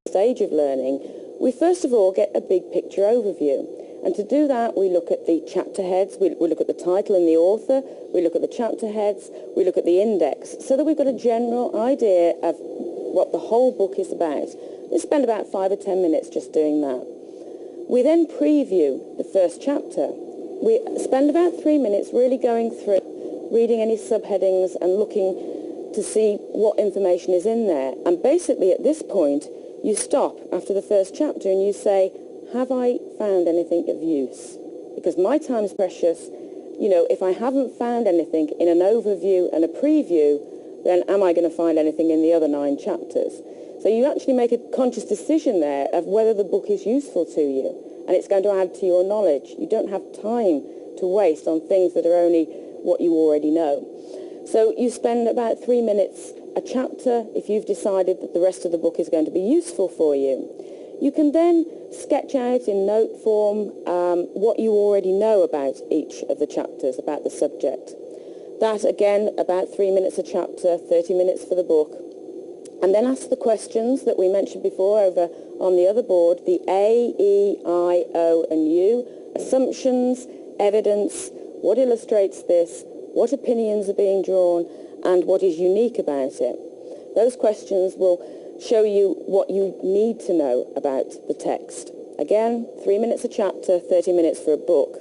stage of learning, we first of all get a big picture overview. And to do that, we look at the chapter heads, we look at the title and the author, we look at the chapter heads, we look at the index, so that we've got a general idea of what the whole book is about. We spend about 5 or 10 minutes just doing that. We then preview the first chapter. We spend about 3 minutes really going through, reading any subheadings and looking to see what information is in there. And basically at this point, you stop after the first chapter and you say, have I found anything of use? Because my time's precious. You know, if I haven't found anything in an overview and a preview, then am I going to find anything in the other 9 chapters? So you actually make a conscious decision there of whether the book is useful to you, and it's going to add to your knowledge. You don't have time to waste on things that are only what you already know. So you spend about 3 minutes a chapter if you've decided that the rest of the book is going to be useful for you. You can then sketch out in note form what you already know about each of the chapters, about the subject. That, again, about 3 minutes a chapter, 30 minutes for the book. And then ask the questions that we mentioned before over on the other board, the A, E, I, O, and U, assumptions, evidence, what illustrates this, what opinions are being drawn, and what is unique about it. Those questions will show you what you need to know about the text. Again, 3 minutes a chapter, 30 minutes for a book.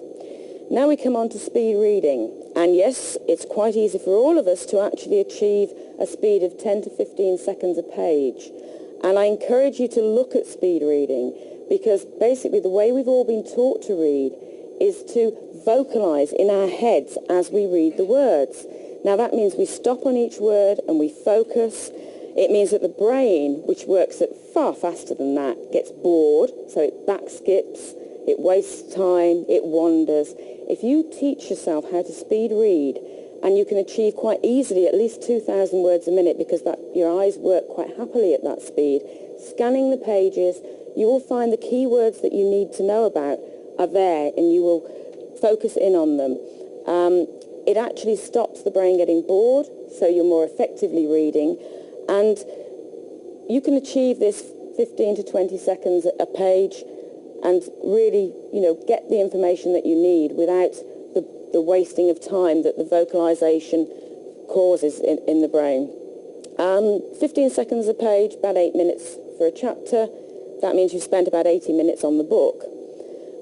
Now we come on to speed reading. And yes, it's quite easy for all of us to actually achieve a speed of 10 to 15 seconds a page. And I encourage you to look at speed reading, because basically the way we've all been taught to read is to vocalize in our heads as we read the words. Now that means we stop on each word and we focus. It means that the brain, which works at far faster than that, gets bored, so it back skips, it wastes time, it wanders. If you teach yourself how to speed read, and you can achieve quite easily at least 2,000 words a minute, because your eyes work quite happily at that speed, scanning the pages, you will find the key words that you need to know about are there, and you will focus in on them. It actually stops the brain getting bored, so you're more effectively reading. And you can achieve this 15 to 20 seconds a page and really, get the information that you need without the wasting of time that the vocalization causes in the brain. 15 seconds a page, about 8 minutes for a chapter. That means you've spent about 80 minutes on the book.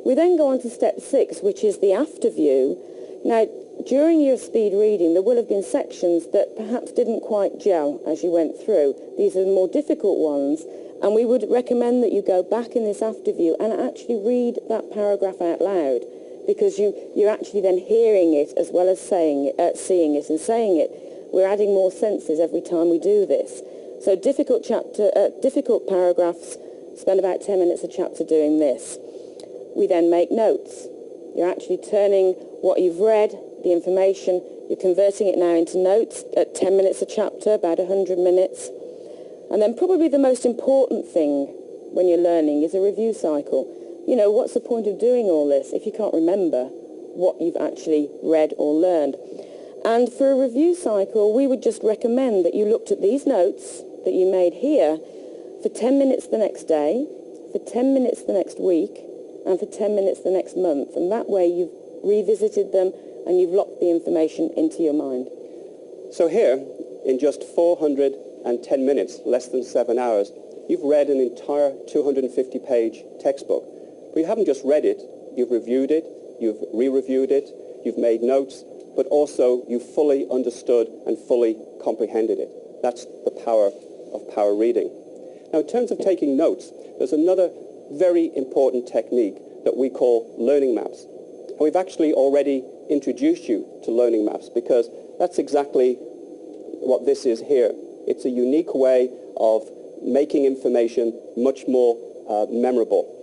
We then go on to step 6, which is the after view. Now, during your speed reading, there will have been sections that perhaps didn't quite gel as you went through. These are the more difficult ones, and we would recommend that you go back in this after view and actually read that paragraph out loud, because you're actually then hearing it as well as seeing it and saying it. We're adding more senses every time we do this. So difficult paragraphs, spend about 10 minutes a chapter doing this. We then make notes. You're actually turning what you've read, the information, you're converting it now into notes at 10 minutes a chapter, about 100 minutes. And then probably the most important thing when you're learning is a review cycle. What's the point of doing all this if you can't remember what you've actually read or learned? And for a review cycle, we would just recommend that you looked at these notes that you made here for 10 minutes the next day, for 10 minutes the next week, and for 10 minutes the next month. And that way you've revisited them and you've locked the information into your mind. So here, in just 410 minutes, less than 7 hours, you've read an entire 250-page textbook. But you haven't just read it, you've reviewed it, you've re-reviewed it, you've made notes, but also you've fully understood and fully comprehended it. That's the power of power reading. Now, in terms of taking notes, there's another very important technique that we call learning maps. And we've actually already introduced you to learning maps, because that's exactly what this is here. It's a unique way of making information much more memorable.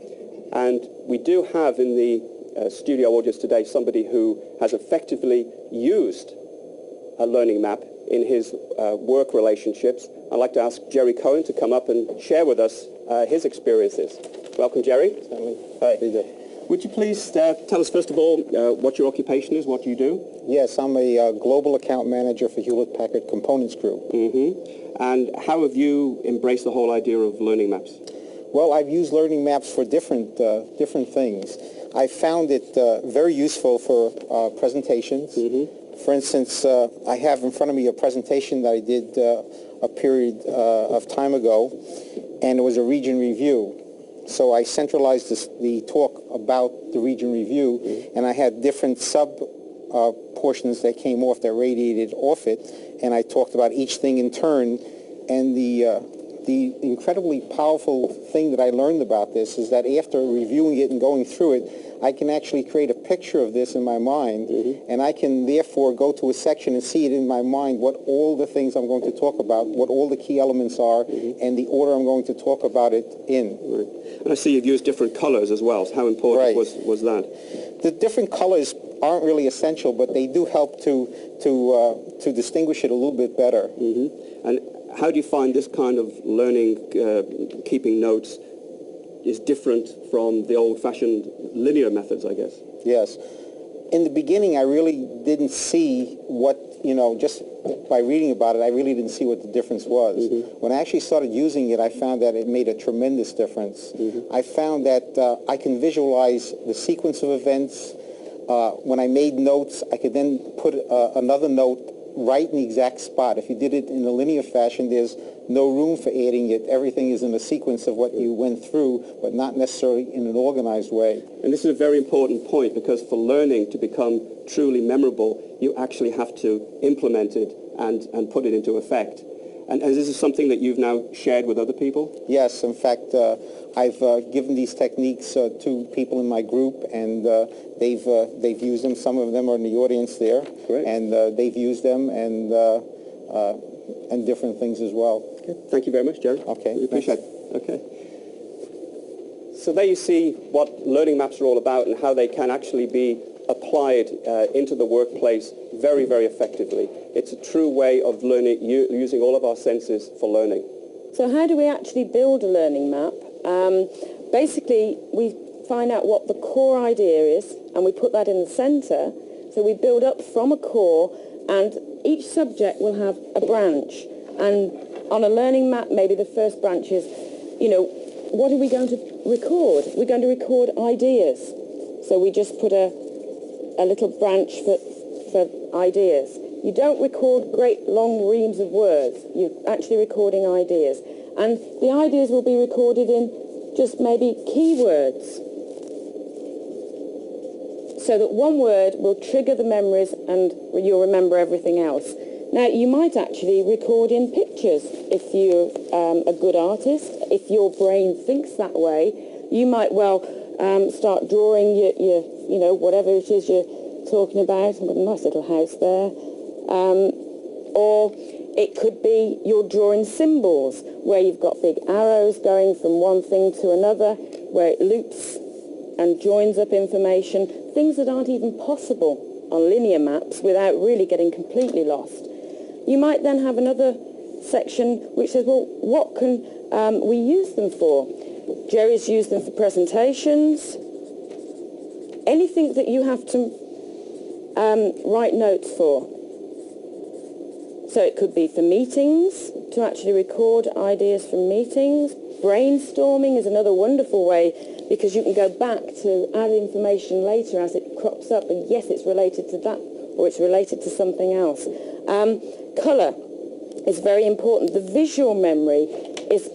And we do have in the studio audience today somebody who has effectively used a learning map in his work relationships. I'd like to ask Jerry Cohen to come up and share with us his experiences. Welcome, Jerry. Hi. Would you please tell us, first of all, what your occupation is, what you do? Yes, I'm a global account manager for Hewlett-Packard Components Group. Mm-hmm. And how have you embraced the whole idea of learning maps? Well, I've used learning maps for different things. I found it very useful for presentations. Mm-hmm. For instance, I have in front of me a presentation that I did a period of time ago, and it was a region review. So I centralized the talk about the region review, mm-hmm. and I had different portions that came off, that radiated off it, and I talked about each thing in turn. And the incredibly powerful thing that I learned about this is that after reviewing it and going through it, I can actually create a picture of this in my mind, mm-hmm. and I can therefore go to a section and see it in my mind, what all the things I'm going to talk about, what all the key elements are, mm-hmm. and the order I'm going to talk about it in. Right. And I see you've used different colors as well. So how important was that? The different colors aren't really essential, but they do help to distinguish it a little bit better. Mm-hmm. And how do you find this kind of learning, keeping notes, is different from the old-fashioned linear methods, I guess? Yes. In the beginning, I really didn't see what, just by reading about it, I really didn't see what the difference was. Mm-hmm. When I actually started using it, I found that it made a tremendous difference. Mm-hmm. I found that I can visualize the sequence of events. When I made notes, I could then put another note right in the exact spot. If you did it in a linear fashion, there's no room for adding it. Everything is in a sequence of what you went through, but not necessarily in an organized way. And this is a very important point, because for learning to become truly memorable, you actually have to implement it and put it into effect. And this is something that you've now shared with other people? Yes. In fact, I've given these techniques to people in my group, and they've used them. Some of them are in the audience there. Great. And they've used them and different things as well. Okay. Thank you very much, Jerry. Okay. We appreciate it. Okay. So there you see what learning maps are all about and how they can actually be applied into the workplace very, very effectively. It's a true way of learning, using all of our senses for learning. So how do we actually build a learning map? Basically, we find out what the core idea is, and we put that in the center. So we build up from a core, and each subject will have a branch. And on a learning map, maybe the first branch is, what are we going to record? We're going to record ideas. So we just put a little branch for ideas. You don't record great long reams of words. You're actually recording ideas. And the ideas will be recorded in just maybe keywords, so that one word will trigger the memories and you'll remember everything else. Now, you might actually record in pictures if you're a good artist. If your brain thinks that way, you might start drawing your whatever it is you're talking about. I've got a nice little house there. Or it could be you're drawing symbols, where you've got big arrows going from one thing to another, where it loops and joins up information, things that aren't even possible on linear maps without really getting completely lost. You might then have another section which says, well, what can we use them for? Jerry's used them for presentations. Anything that you have to write notes for. So it could be for meetings, to actually record ideas from meetings. Brainstorming is another wonderful way, because you can go back to add information later as it crops up, and yes, it's related to that, or it's related to something else. Colour is very important. The visual memory is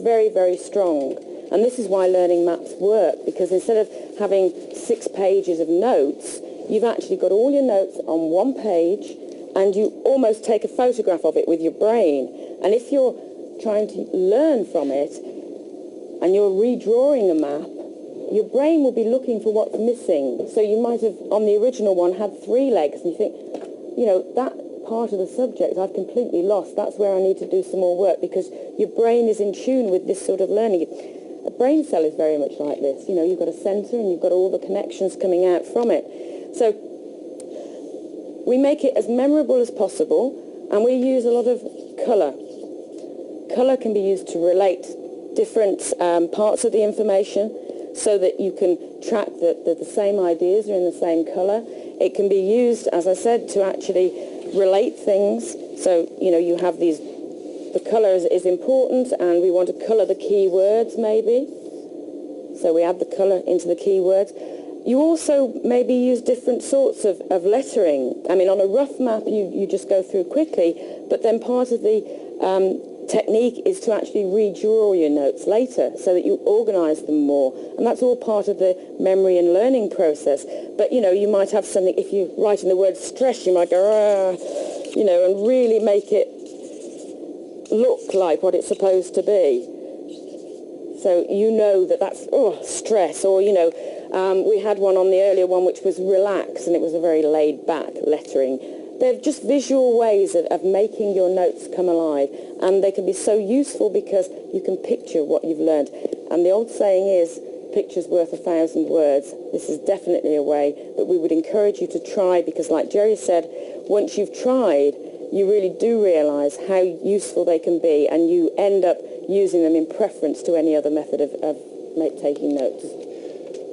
very, very strong. And this is why learning maps work, because instead of having 6 pages of notes, you've actually got all your notes on one page, and you almost take a photograph of it with your brain. And if you're trying to learn from it, and you're redrawing a map, your brain will be looking for what's missing. So you might have, on the original one, had 3 legs, and you think, that part of the subject I've completely lost. That's where I need to do some more work, because your brain is in tune with this sort of learning. A brain cell is very much like this. You've got a center and you've got all the connections coming out from it. So we make it as memorable as possible, and we use a lot of colour. Colour can be used to relate different parts of the information. so that you can track that the same ideas are in the same colour. It can be used, as I said, to actually relate things. So, you have these, the colour is important, and we want to colour the key words maybe. So we add the colour into the keywords. You also maybe use different sorts of lettering. I mean, on a rough map, you just go through quickly, but then part of the technique is to actually redraw your notes later so that you organise them more. And that's all part of the memory and learning process. But, you might have something, if you write in the word stress, you might go, and really make it look like what it's supposed to be. So that's stress, or we had one on the earlier one which was relax, and it was a very laid back lettering. They're just visual ways of making your notes come alive, and they can be so useful because you can picture what you've learned. And the old saying is, picture's worth 1,000 words. This is definitely a way that we would encourage you to try, because like Jerry said, once you've tried, you really do realise how useful they can be, and you end up using them in preference to any other method of taking notes.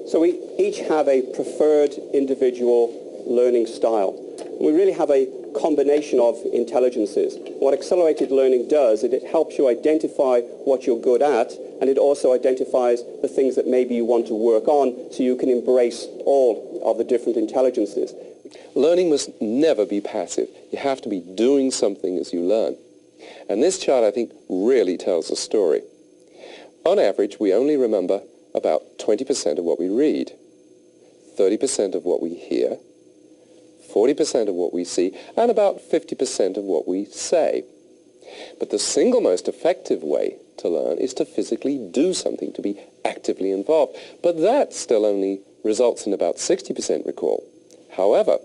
So we each have a preferred individual learning style. We really have a combination of intelligences. What accelerated learning does is it helps you identify what you're good at, and it also identifies the things that maybe you want to work on, so you can embrace all of the different intelligences. Learning must never be passive. You have to be doing something as you learn. And this chart, I think, really tells a story. On average, we only remember about 20% of what we read, 30% of what we hear, 40% of what we see, and about 50% of what we say. But the single most effective way to learn is to physically do something, to be actively involved. But that still only results in about 60% recall. However,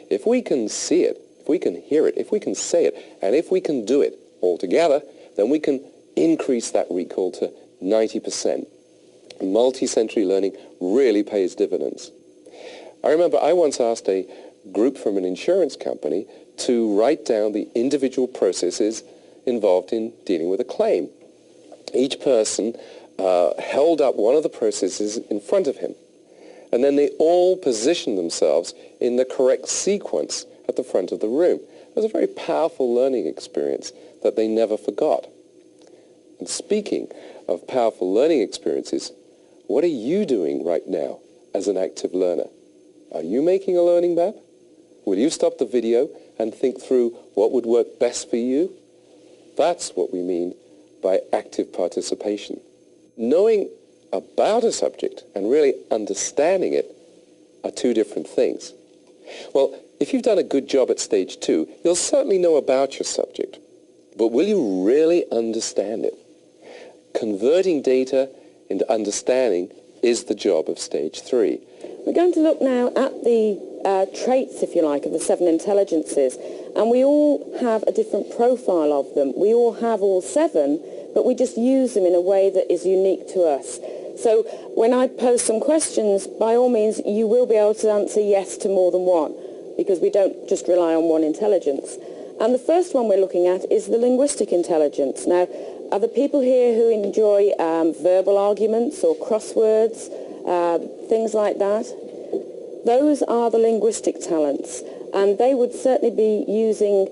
if we can see it, if we can hear it, if we can say it, and if we can do it all together, then we can increase that recall to 90%. Multi-sensory learning really pays dividends. I remember I once asked a group from an insurance company to write down the individual processes involved in dealing with a claim. Each person held up one of the processes in front of him, and then they all positioned themselves in the correct sequence at the front of the room. It was a very powerful learning experience that they never forgot. And speaking of powerful learning experiences, what are you doing right now as an active learner? Are you making a learning map? Will you stop the video and think through what would work best for you? That's what we mean by active participation. Knowing about a subject and really understanding it are two different things. Well, if you've done a good job at stage 2, you'll certainly know about your subject. But will you really understand it? Converting data into understanding is the job of stage 3. We're going to look now at the traits, if you like, of the 7 intelligences. And we all have a different profile of them. We all have all 7, but we just use them in a way that is unique to us. So when I pose some questions, by all means, you will be able to answer yes to more than one, because we don't just rely on one intelligence. And the first one we're looking at is the linguistic intelligence. Now, are there people here who enjoy verbal arguments or crosswords, things like that? Those are the linguistic talents, and they would certainly be using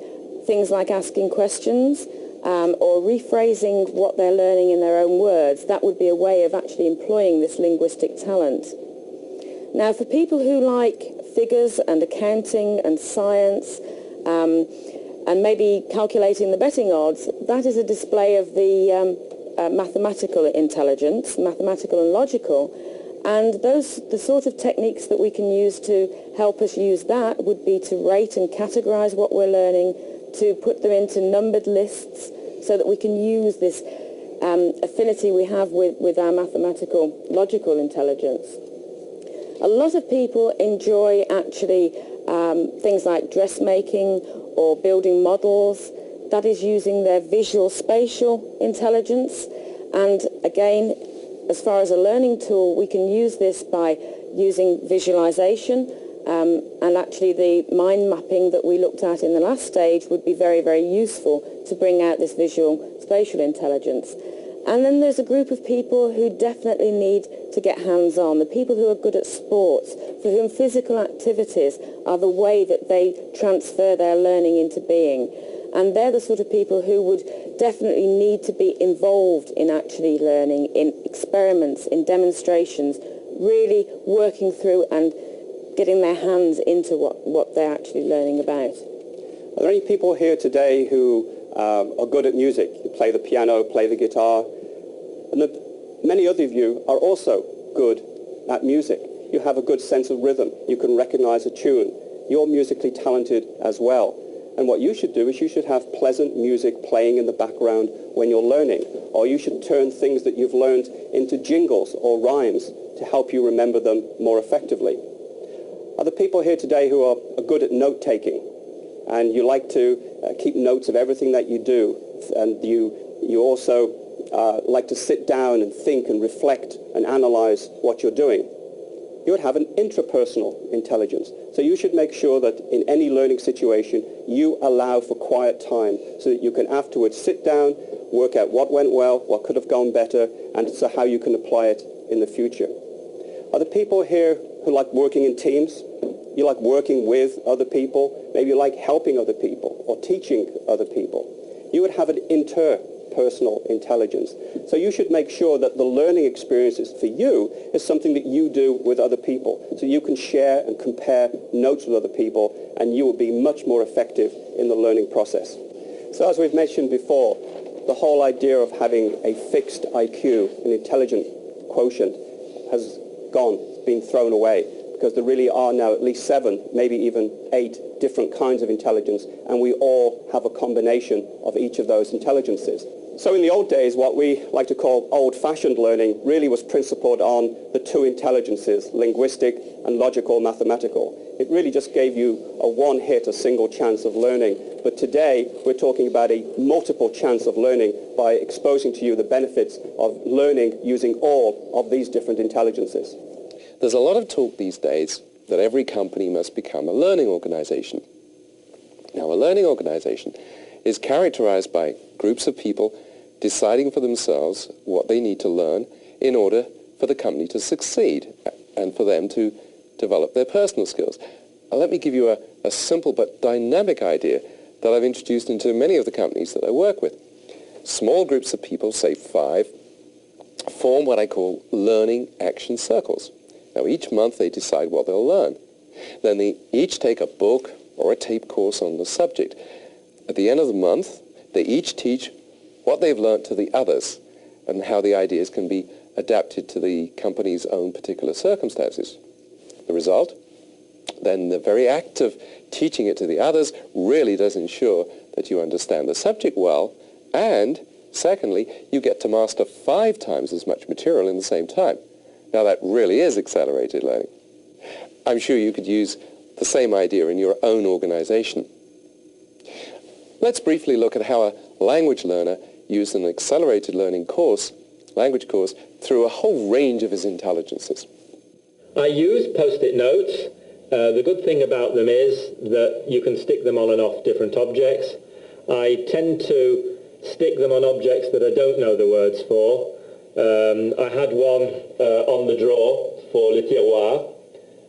things like asking questions or rephrasing what they're learning in their own words. That would be a way of actually employing this linguistic talent. Now, for people who like figures and accounting and science, and maybe calculating the betting odds, that is a display of the mathematical intelligence, mathematical and logical. And the sort of techniques that we can use to help us use that would be to rate and categorize what we're learning, to put them into numbered lists so that we can use this affinity we have with our mathematical, logical intelligence. A lot of people enjoy actually things like dressmaking or building models. That is using their visual spatial intelligence. And again, as far as a learning tool, we can use this by using visualization, and actually the mind mapping that we looked at in the last stage would be very, very useful to bring out this visual spatial intelligence. And then there's a group of people who definitely need to get hands-on, the people who are good at sports, for whom physical activities are the way that they transfer their learning into being. And they're the sort of people who would definitely need to be involved in actually learning, in experiments, in demonstrations, really working through and getting their hands into what they're actually learning about. Are there any people here today who are good at music? You play the piano, play the guitar, and many other of you are also good at music. You have a good sense of rhythm. You can recognize a tune. You're musically talented as well. And what you should do is you should have pleasant music playing in the background when you're learning, or you should turn things that you've learned into jingles or rhymes to help you remember them more effectively. Are there people here today who are good at note-taking, and you like to keep notes of everything that you do, and you also like to sit down and think and reflect and analyze what you're doing? You would have an intrapersonal intelligence. So you should make sure that in any learning situation, you allow for quiet time so that you can afterwards sit down, work out what went well, what could have gone better, and so how you can apply it in the future. Are there people here who like working in teams? You like working with other people? Maybe you like helping other people or teaching other people. You would have an interpersonal intelligence. So you should make sure that the learning experiences for you is something that you do with other people. So you can share and compare notes with other people, and you will be much more effective in the learning process. So as we've mentioned before, the whole idea of having a fixed IQ, an intelligent quotient, has gone, been thrown away, because there really are now at least 7, maybe even 8 different kinds of intelligence, and we all have a combination of each of those intelligences. So in the old days, what we like to call old-fashioned learning really was principled on the 2 intelligences, linguistic and logical mathematical. It really just gave you a one-hit, a single chance of learning. But today, we're talking about a multiple chance of learning by exposing to you the benefits of learning using all of these different intelligences. There's a lot of talk these days that every company must become a learning organization. Now, a learning organization is characterized by groups of people deciding for themselves what they need to learn in order for the company to succeed and for them to develop their personal skills. Let me give you a simple but dynamic idea that I've introduced into many of the companies that I work with. Small groups of people, say 5, form what I call learning action circles. Now, each month they decide what they'll learn. Then they each take a book or a tape course on the subject. At the end of the month, they each teach what they've learned to the others and how the ideas can be adapted to the company's own particular circumstances. The result? Then the very act of teaching it to the others really does ensure that you understand the subject well, and secondly, you get to master 5 times as much material in the same time. Now, that really is accelerated learning. I'm sure you could use the same idea in your own organization. Let's briefly look at how a language learner used an accelerated learning course, language course, through a whole range of his intelligences. I use post-it notes. The good thing about them is that you can stick them on and off different objects. I tend to stick them on objects that I don't know the words for. I had one on the drawer for le tiroir,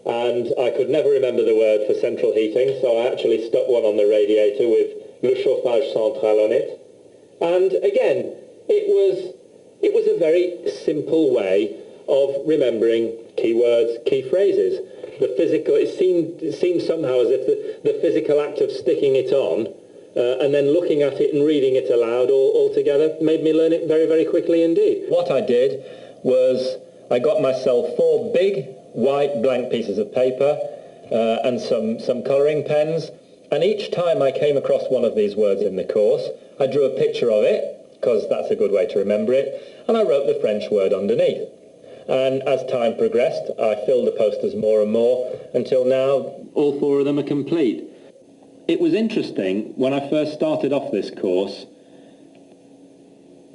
and I could never remember the word for central heating, so I actually stuck one on the radiator with le chauffage central on it. And again, it was a very simple way of remembering keywords, key phrases. The physical, it seemed somehow as if the physical act of sticking it on and then looking at it and reading it aloud all together made me learn it very, very quickly indeed. What I did was I got myself 4 big white blank pieces of paper and some colouring pens, and each time I came across one of these words in the course, I drew a picture of it, because that's a good way to remember it, and I wrote the French word underneath. And as time progressed, I filled the posters more and more, until now all 4 of them are complete. It was interesting when I first started off this course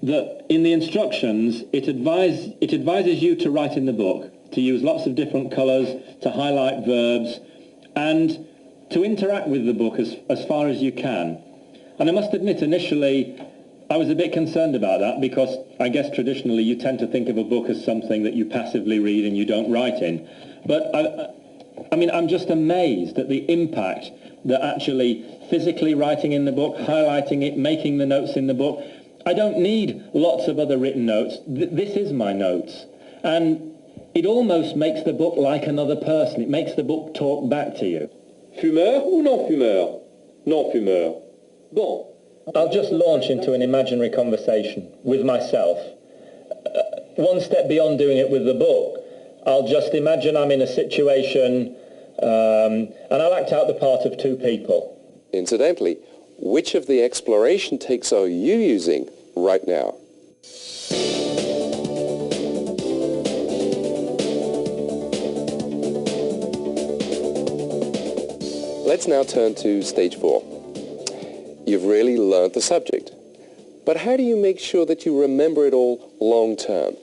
that in the instructions it advises you to write in the book, to use lots of different colours, to highlight verbs, and to interact with the book as far as you can. And I must admit, initially I was a bit concerned about that because I guess traditionally you tend to think of a book as something that you passively read and you don't write in. But I mean, I'm just amazed at the impact that actually physically writing in the book, highlighting it, making the notes in the book. I don't need lots of other written notes. This is my notes. And it almost makes the book like another person. It makes the book talk back to you. Fumeur ou non-fumeur? Non-fumeur. Bon. I'll just launch into an imaginary conversation with myself. One step beyond doing it with the book, I'll just imagine I'm in a situation and I'll act out the part of two people. Incidentally, which of the exploration takes are you using right now? Let's now turn to stage 4. You've really learned the subject. But how do you make sure that you remember it all long term?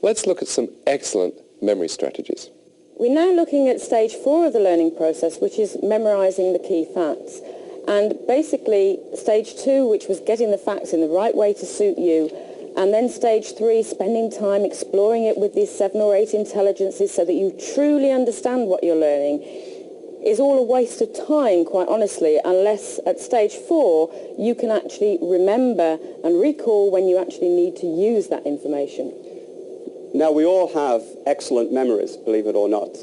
Let's look at some excellent memory strategies. We're now looking at stage 4 of the learning process, which is memorizing the key facts. And basically stage 2, which was getting the facts in the right way to suit you, and then stage 3, spending time exploring it with these 7 or 8 intelligences so that you truly understand what you're learning, is all a waste of time, quite honestly, unless at stage 4 you can actually remember and recall when you actually need to use that information. Now, we all have excellent memories, believe it or not.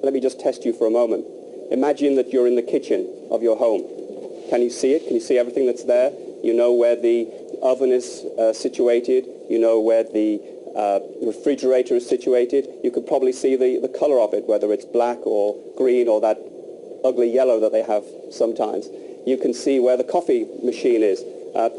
Let me just test you for a moment. Imagine that you're in the kitchen of your home. Can you see it? Can you see everything that's there? You know where the oven is situated. You know where the refrigerator is situated. You could probably see the color of it, whether it's black or green or that ugly yellow that they have sometimes. You can see where the coffee machine is.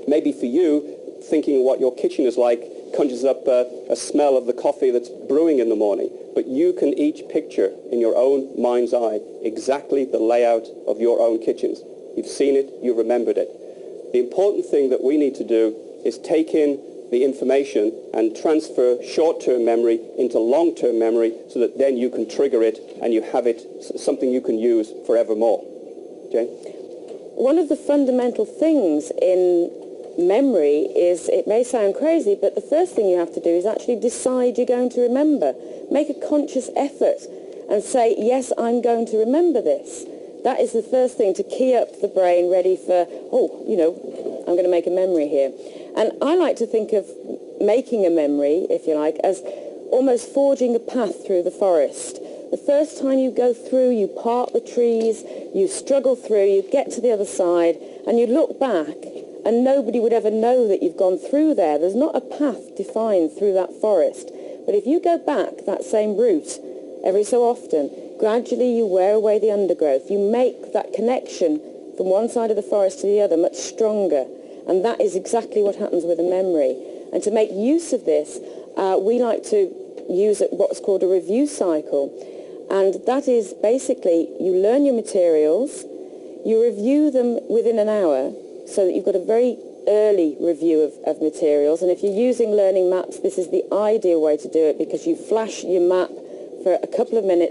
Maybe for you, thinking what your kitchen is like conjures up a smell of the coffee that's brewing in the morning. But you can each picture in your own mind's eye exactly the layout of your own kitchens. You've seen it, you've remembered it. The important thing that we need to do is take in the information and transfer short-term memory into long-term memory so that then you can trigger it and you have it something you can use forevermore. Jane? One of the fundamental things in memory is, it may sound crazy, but the first thing you have to do is actually decide you're going to remember. Make a conscious effort and say, yes, I'm going to remember this. That is the first thing to key up the brain ready for, I'm going to make a memory here. And I like to think of making a memory, if you like, as almost forging a path through the forest. The first time you go through, you part the trees, you struggle through, you get to the other side, and you look back, and nobody would ever know that you've gone through there. There's not a path defined through that forest. But if you go back that same route every so often, gradually you wear away the undergrowth. You make that connection from one side of the forest to the other much stronger. And that is exactly what happens with a memory. And to make use of this, we like to use what's called a review cycle. And that is basically you learn your materials, you review them within an hour so that you've got a very early review of materials. And if you're using learning maps, this is the ideal way to do it because you flash your map for a couple of minutes